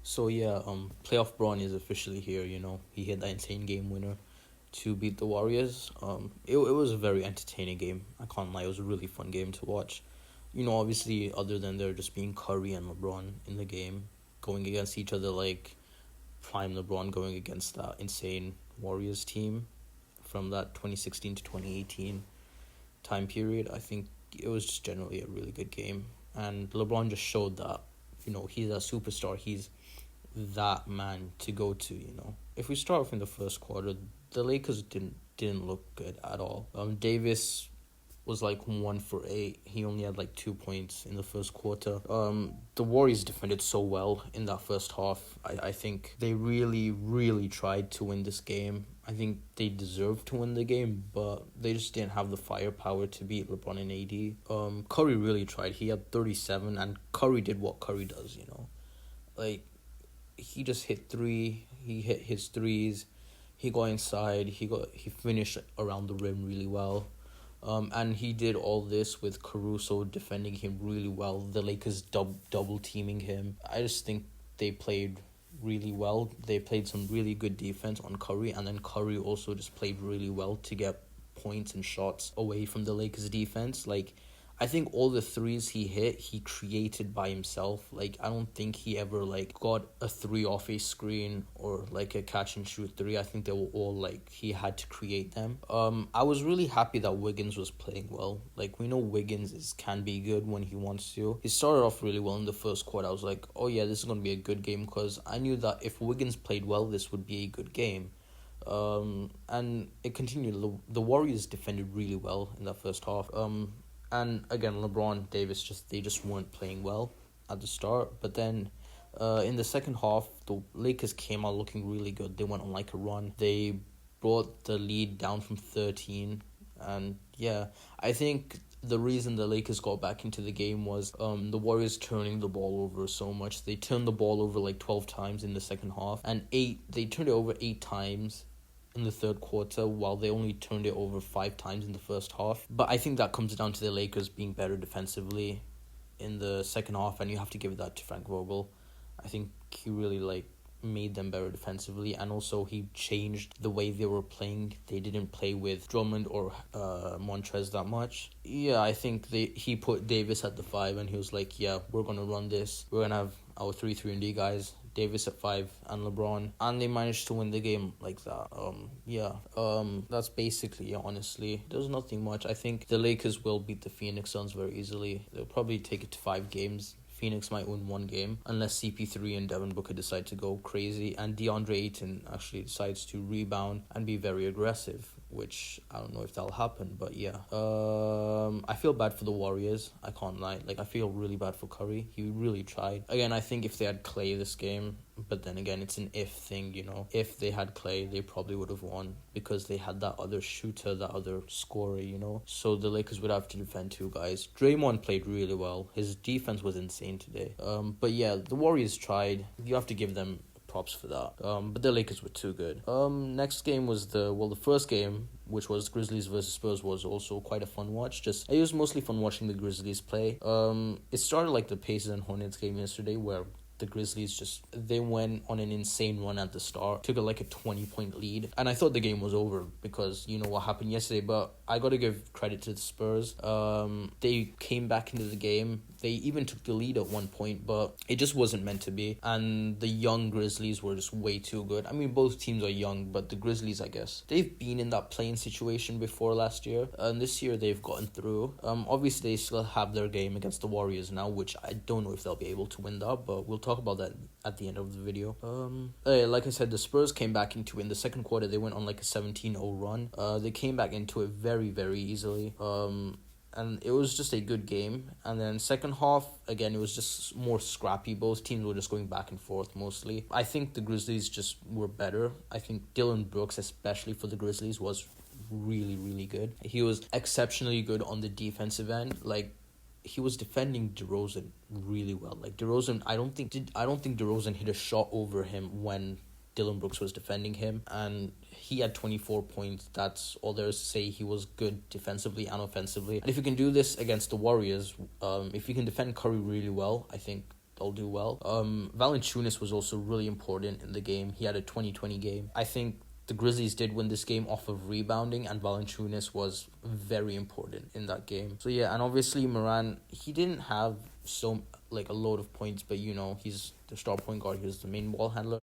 Playoff Braun is officially here. He hit that insane game winner to beat the Warriors. It was a very entertaining game. I can't lie, it was a really fun game to watch. Obviously, other than there just being Curry and LeBron in the game, going against each other like prime LeBron going against that insane Warriors team from that 2016 to 2018 time period. I think it was just generally a really good game, and LeBron just showed that he's a superstar. He's that man to go to. If we start off in the first quarter, the Lakers didn't look good at all. Davis was like 1 for 8. He only had like 2 points in the first quarter. The Warriors defended so well in that first half. I think they really, really tried to win this game. I think they deserved to win the game, but they just didn't have the firepower to beat LeBron and AD. Curry really tried. He had 37, and Curry did what Curry does, Like, he just he hit his threes, he got inside, he finished around the rim really well. And he did all this with Caruso defending him really well. The Lakers double teaming him. I just think they played really well. They played some really good defense on Curry, and then Curry also just played really well to get points and shots away from the Lakers defense. Like, I think all the threes he hit, he created by himself. Like, I don't think he ever, got a three off a screen or, a catch-and-shoot three. I think they were all, he had to create them. I was really happy that Wiggins was playing well. We know Wiggins can be good when he wants to. He started off really well in the first quarter. I was like, oh, yeah, this is going to be a good game, because I knew that if Wiggins played well, this would be a good game. And it continued. The Warriors defended really well in that first half. And again, LeBron, Davis, they just weren't playing well at the start. But then in the second half, the Lakers came out looking really good. They went on a run. They brought the lead down from 13. And yeah, I think the reason the Lakers got back into the game was the Warriors turning the ball over so much. They turned the ball over 12 times in the second half. And they turned it over 8 times in the third quarter, while they only turned it over 5 times in the first half. But I think that comes down to the Lakers being better defensively in the second half, and you have to give that to Frank Vogel. I think he really made them better defensively, and also he changed the way they were playing. They didn't play with Drummond or Montrez that much. Yeah, I think he put Davis at the 5, and he was like, yeah, we're going to run this. We're going to have our 3-3-and-D guys, Davis at 5 and LeBron, and they managed to win the game like that. That's basically it, honestly. There's nothing much. I think the Lakers will beat the Phoenix Suns very easily. They'll probably take it to 5 games. Phoenix might win 1 game unless CP3 and Devin Booker decide to go crazy and DeAndre Ayton actually decides to rebound and be very aggressive, which I don't know if that'll happen, but yeah. I feel bad for the Warriors. I can't lie. I feel really bad for Curry. He really tried. Again, I think if they had Clay this game, but then again, it's an if thing, If they had Clay, they probably would have won because they had that other shooter, that other scorer, So the Lakers would have to defend 2 guys. Draymond played really well. His defense was insane today. But yeah, the Warriors tried. You have to give them props for that. But the Lakers were too good. Next game was the first game, which was Grizzlies versus Spurs, was also quite a fun watch. It was mostly fun watching the Grizzlies play. It started like the Pacers and Hornets game yesterday, where the Grizzlies they went on an insane run at the start, took a 20-point lead, and I thought the game was over because you know what happened yesterday, but I gotta give credit to the Spurs. They came back into the game. They even took the lead at one point, but it just wasn't meant to be, and the young Grizzlies were just way too good. I mean, both teams are young, but the Grizzlies, I guess, they've been in that playing situation before last year, and this year they've gotten through. Obviously they still have their game against the Warriors now, which I don't know if they'll be able to win that, but we'll talk about that at the end of the video. Like I said, the Spurs came back into it in the second quarter. They went on a 17-0 run. They came back into it very, very easily. And it was just a good game. And then second half, again, it was just more scrappy. Both teams were just going back and forth mostly. I think the Grizzlies just were better. I think Dillon Brooks, especially for the Grizzlies, was really, really good. He was exceptionally good on the defensive end. He was defending DeRozan really well. DeRozan, I don't think DeRozan hit a shot over him when Dillon Brooks was defending him, and he had 24 points. That's all there is to say. He was good defensively and offensively. And if you can do this against the Warriors, if you can defend Curry really well, I think they'll do well. Valanciunas was also really important in the game. He had a 20-20 game. I think the Grizzlies did win this game off of rebounding, and Valanciunas was very important in that game. So yeah, and obviously Moran, he didn't have a load of points, but he's the star point guard. He was the main ball handler.